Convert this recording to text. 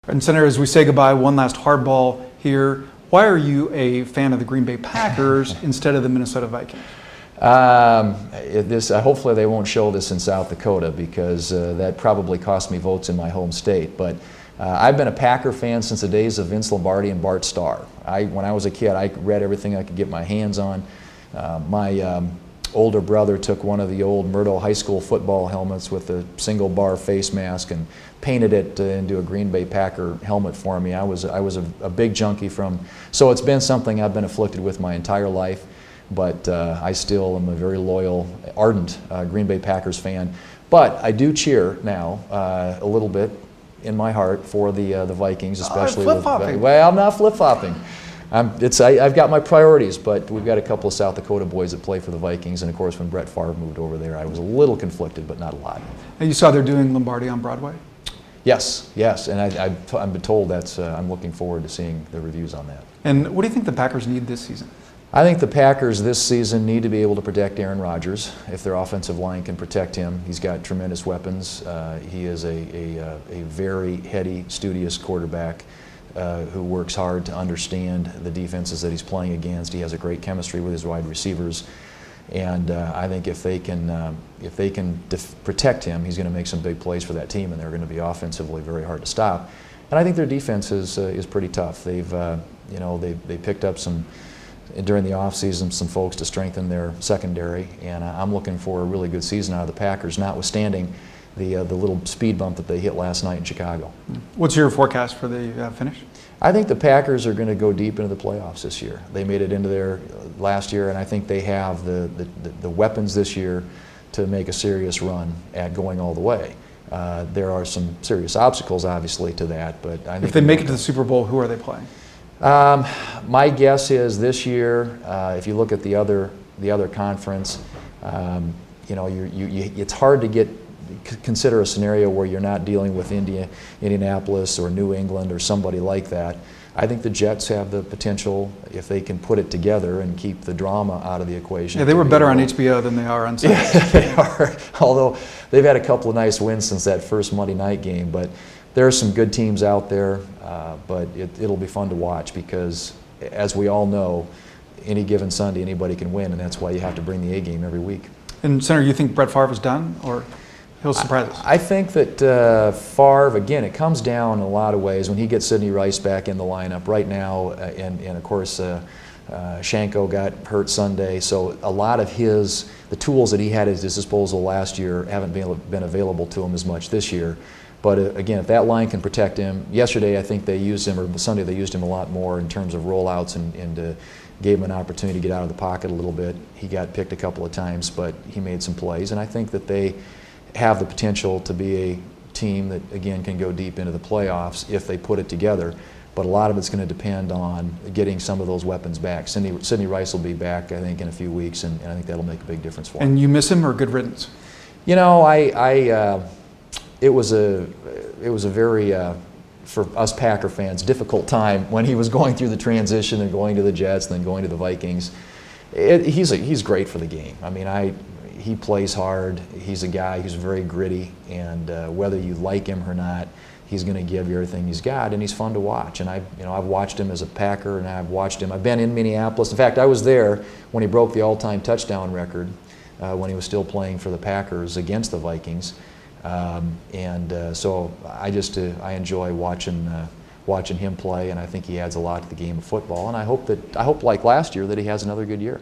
And Senator, as we say goodbye, one last hardball here. Why are you a fan of the Green Bay Packers instead of the Minnesota Vikings? Hopefully they won't show this in South Dakota, because that probably cost me votes in my home state. But I've been a Packer fan since the days of Vince Lombardi and Bart Starr. When I was a kid, I read everything I could get my hands on. My older brother took one of the old Myrtle High School football helmets with a single bar face mask and painted it into a Green Bay Packer helmet for me. I was a big junkie so it's been something I've been afflicted with my entire life, but I still am a very loyal, ardent Green Bay Packers fan. But I do cheer now a little bit in my heart for the Vikings, especially flip-flopping. Well, I'm not flip-flopping. I've got my priorities, but we've got a couple of South Dakota boys that play for the Vikings, and of course when Brett Favre moved over there, I was a little conflicted, but not a lot. And you saw they're doing Lombardi on Broadway? Yes, and I've been told I'm looking forward to seeing the reviews on that. And what do you think the Packers need this season? I think the Packers this season need to be able to protect Aaron Rodgers. If their offensive line can protect him, he's got tremendous weapons. He is a very heady, studious quarterback who works hard to understand the defenses that he's playing against. He has a great chemistry with his wide receivers, and I think if they can protect him, he's going to make some big plays for that team, and they're going to be offensively very hard to stop. And I think their defense is pretty tough. They picked up during the offseason some folks to strengthen their secondary, and I'm looking for a really good season out of the Packers, notwithstanding the little speed bump that they hit last night in Chicago. What's your forecast for the finish? I think the Packers are going to go deep into the playoffs this year. They made it into there last year, and I think they have the weapons this year to make a serious run at going all the way. There are some serious obstacles, obviously, to that, but I think if they make it to the Super Bowl, who are they playing? My guess is this year, if you look at the other conference, it's hard to consider a scenario where you're not dealing with Indianapolis or New England or somebody like that. I think the Jets have the potential, if they can put it together and keep the drama out of the equation. Yeah, they were better on HBO than they are on Sunday. Yeah, they are. Although they've had a couple of nice wins since that first Monday night game. But there are some good teams out there, but it'll be fun to watch because, as we all know, any given Sunday anybody can win, and that's why you have to bring the A game every week. And Senator, you think Brett Favre is done, or he'll surprise us? I think that Favre, again, it comes down in a lot of ways when he gets Sidney Rice back in the lineup right now, and of course Shanko got hurt Sunday, so a lot of the tools that he had at his disposal last year haven't been available to him as much this year. But again, if that line can protect him, yesterday I think they used him, or Sunday they used him a lot more in terms of rollouts and gave him an opportunity to get out of the pocket a little bit. He got picked a couple of times, but he made some plays, and I think that they have the potential to be a team that, again, can go deep into the playoffs if they put it together. But a lot of it's going to depend on getting some of those weapons back. Sidney Rice will be back, I think, in a few weeks, and I think that'll make a big difference for him. And you miss him, or good riddance? You know, it was a very, for us Packer fans, difficult time when he was going through the transition and going to the Jets and then going to the Vikings. He's great for the game. I mean, he plays hard. He's a guy who's very gritty, and whether you like him or not, he's going to give you everything he's got, and he's fun to watch. And I've watched him as a Packer, and I've been in Minneapolis. In fact, I was there when he broke the all-time touchdown record when he was still playing for the Packers against the Vikings. So I enjoy watching him play, and I think he adds a lot to the game of football. And I hope like last year that he has another good year.